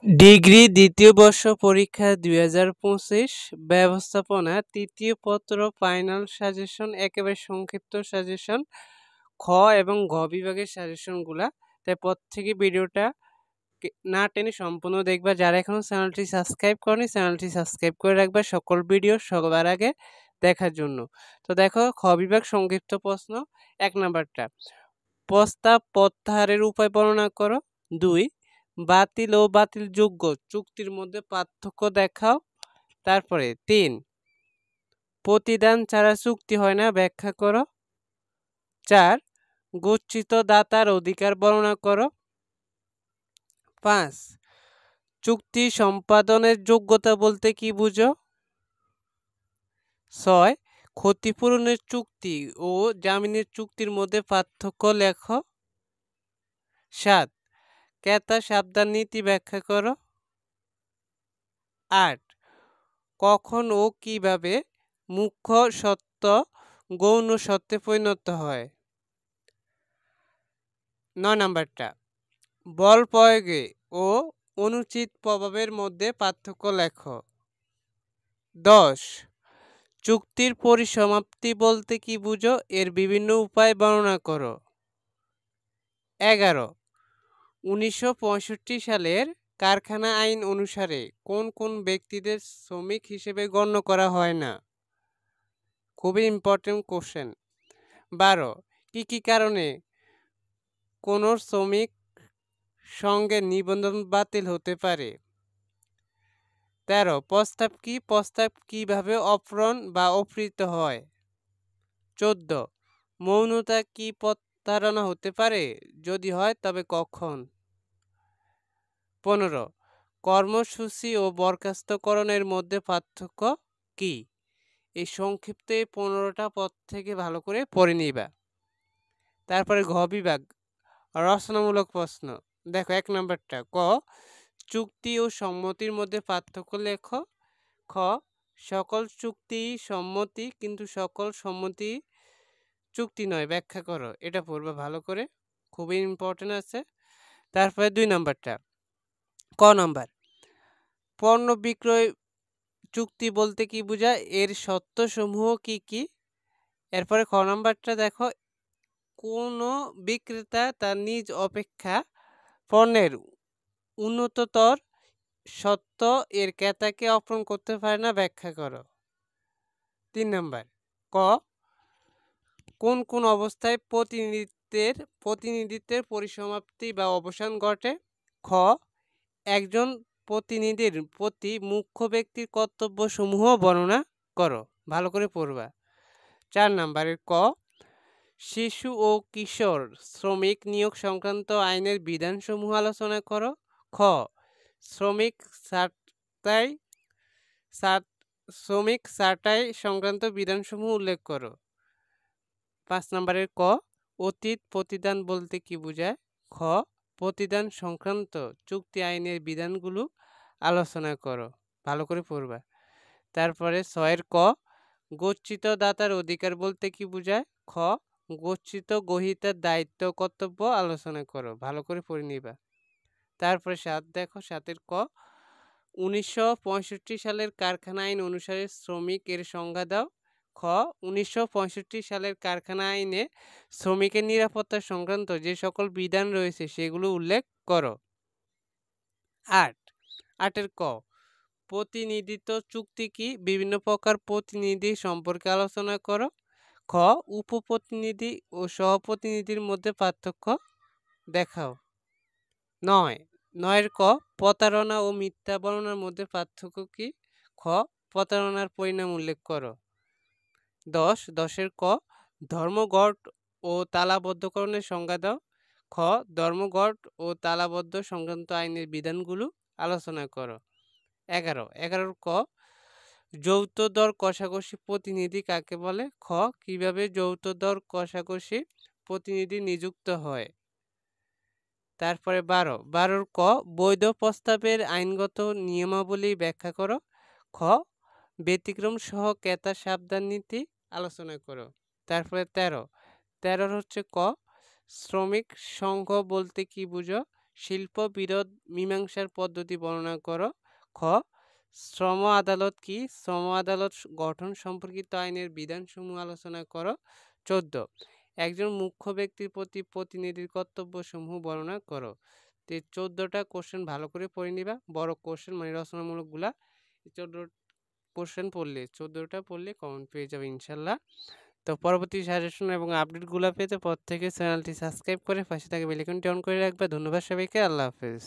Degree দ্বিতীয় বর্ষ পরীক্ষা ২০২৫ ব্যবস্থাপনা তৃতীয় পত্র ফাইনাল সাজেশন একেবারে সংক্ষিপ্ত সাজেশন খ এবং ঘ বিভাগের সাজেশনগুলা। তাই প্রত্যেকে ভিডিওটা না টেনে সম্পূর্ণ দেখবা। যারা এখনো চ্যানেলটি সাবস্ক্রাইব করেনি চ্যানেলটি সাবস্ক্রাইব করে রাখবা সকল ভিডিও সবার আগে দেখার জন্য। তো দেখো খ বিভাগ সংক্ষিপ্ত প্রশ্ন ১ নাম্বারটা, প্রস্তাব প্রত্যাহারের উপায় বর্ণনা করো। ২, বাতিল ও বাতিলযোগ্য চুক্তির মধ্যে পার্থক্য দেখাও। তারপরে ৩, প্রতিদান ছাড়া চুক্তি হয় না, ব্যাখ্যা করো। ৪, গচ্ছিত দাতার অধিকার বর্ণনা করো। ৫, চুক্তি সম্পাদনের যোগ্যতা বলতে কি বুঝো। ৬, ক্ষতিপূরণের চুক্তি ও জামিনের চুক্তির মধ্যে পার্থক্য লেখো। ৭, ক্রেতা সাবধান নীতি ব্যাখ্যা করো। ৮, কখন ও কিভাবে মুখ্য সত্য গৌণ সত্যে পরিণত হয়। ৯ নাম্বারটা, বল প্রয়োগে ও অনুচিত প্রভাবের মধ্যে পার্থক্য লেখো। ১০, চুক্তির পরিসমাপ্তি বলতে কি বুঝো, এর বিভিন্ন উপায় বর্ণনা করো। ১১, ১৯৬৫ সালের কারখানা আইন অনুসারে কোন কোন ব্যক্তিদের শ্রমিক হিসেবে গণ্য করা হয় না। খুবই ইম্পর্টেন্ট কোশ্চেন। ১২, কি কি কারণে কোনো শ্রমিক সঙ্গে নিবন্ধন বাতিল হতে পারে। ১৩, প্রস্তাব কি, প্রস্তাব কিভাবে অপহরণ বা অপহৃত হয়। ১৪, মৌনতা কি প্রতারণা হতে পারে, যদি হয় তবে কখন। ১৫, কর্মসূচি ও বরখাস্তকরণের মধ্যে পার্থক্য কি। এই সংক্ষিপ্ত ১৫টা পদ থেকে ভালো করে পড়ে নিবা। তারপরে ঘ বিভাগ রচনামূলক প্রশ্ন। দেখো ১ নাম্বারটা, ক, চুক্তি ও সম্মতির মধ্যে পার্থক্য লেখো। খ, সকল চুক্তি সম্মতি কিন্তু সকল সম্মতি চুক্তি নয়, ব্যাখ্যা করো। এটা পড়বে ভালো করে, খুবই ইম্পর্টেন্ট আছে। তারপরে ২ নাম্বারটা, ক নাম্বার, পণ্য বিক্রয় চুক্তি বলতে কি বোঝায়, এর শর্তসমূহ কি কি। এরপরে খ নাম্বারটা দেখো, কোনো বিক্রেতা তার নিজ অপেক্ষা পণ্যের উন্নততর সত্য এর ক্রেতাকে অপহরণ করতে পারে না, ব্যাখ্যা করো। ৩ নাম্বার, ক, কোন কোন অবস্থায় প্রতিনিধিত্বের পরিসমাপ্তি বা অবসান ঘটে। খ, একজন প্রতিনিধির প্রতি মুখ্য ব্যক্তির কর্তব্যসমূহ বর্ণনা করো, ভালো করে পড়বা। ৪ নাম্বারের, ক, শিশু ও কিশোর শ্রমিক নিয়োগ সংক্রান্ত আইনের বিধানসমূহ আলোচনা করো। খ, শ্রমিক ছাঁটাই সংক্রান্ত বিধানসমূহ উল্লেখ করো। ৫ নম্বরের, ক, অতীত প্রতিদান বলতে কি বোঝায়। খ, প্রতিদান সংক্রান্ত চুক্তি আইনের বিধানগুলো আলোচনা করো, ভালো করে পড়বা। তারপরে ৬ ক, গচ্ছিত দাতার অধিকার বলতে কি বোঝায়। খ, গচ্ছিত গ্রহীতার দায়িত্ব কর্তব্য আলোচনা করো, ভালো করে পড়ে নিবা। তারপরে ৭ দেখো, ৭ ক, ১৯৬৫ সালের কারখানা আইন অনুসারে শ্রমিক এর সংজ্ঞা দাও। খ, ১৯৬৫ সালের কারখানা আইনে শ্রমিকের নিরাপত্তা সংক্রান্ত যে সকল বিধান রয়েছে সেগুলো উল্লেখ করো। ৮ ক, প্রতিনিধিত্ব চুক্তি কি, বিভিন্ন প্রকার প্রতিনিধি সম্পর্কে আলোচনা করো। খ, উপপ্রতিনিধি ও সহপ্রতিনিধির মধ্যে পার্থক্য দেখাও। ৯ ক, প্রতারণা ও মিথ্যা বর্ণনার মধ্যে পার্থক্য কি। খ, প্রতারণার পরিণাম উল্লেখ করো। ১০ ক, ধর্মঘট ও তালাবদ্ধকরণের সংজ্ঞা দাও। খ, ধর্মঘট ও তালাবদ্ধ সংক্রান্ত আইনের বিধানগুলো আলোচনা করো। ১১ ক, যৌথ দর কষাকষি প্রতিনিধি কাকে বলে। খ, কিভাবে যৌথ দর কষাকষি প্রতিনিধি নিযুক্ত হয়। তারপরে ১২ ক, বৈধ প্রস্তাবের আইনগত নিয়মাবলী ব্যাখ্যা করো। খ, ব্যতিক্রম সহ ক্রেতা সাবধান নীতি আলোচনা করো। তারপরে ১৩ হচ্ছে ক, শ্রমিক সংঘ বলতে কি বুঝো। শিল্প বিরোধ মীমাংসার পদ্ধতি বর্ণনা করো। খ. শ্রম আদালত কি? শ্রম আদালত গঠন সম্পর্কিত আইনের বিধানসমূহ আলোচনা করো। ১৪. একজন মুখ্য ব্যক্তির প্রতি প্রতিনিধির কর্তব্যসমূহ বর্ণনা করো। তো ১৪টা কোশ্চেন ভালো করে পড়ে নিবা। বড় কোশ্চেন মানে রচনামূলকগুলা ১৪ কোশ্চেন পড়লে ১৪টা পড়লে কমন পেয়ে যাবে ইনশাল্লাহ। তো পরবর্তী সাজেশন এবং আপডেটগুলো পেতে প্রত্যেকে চ্যানেলটি সাবস্ক্রাইব করে পাশে থাকা বেল আইকনটি অন করে রাখবে। ধন্যবাদ সবাইকে। আল্লাহ হাফেজ।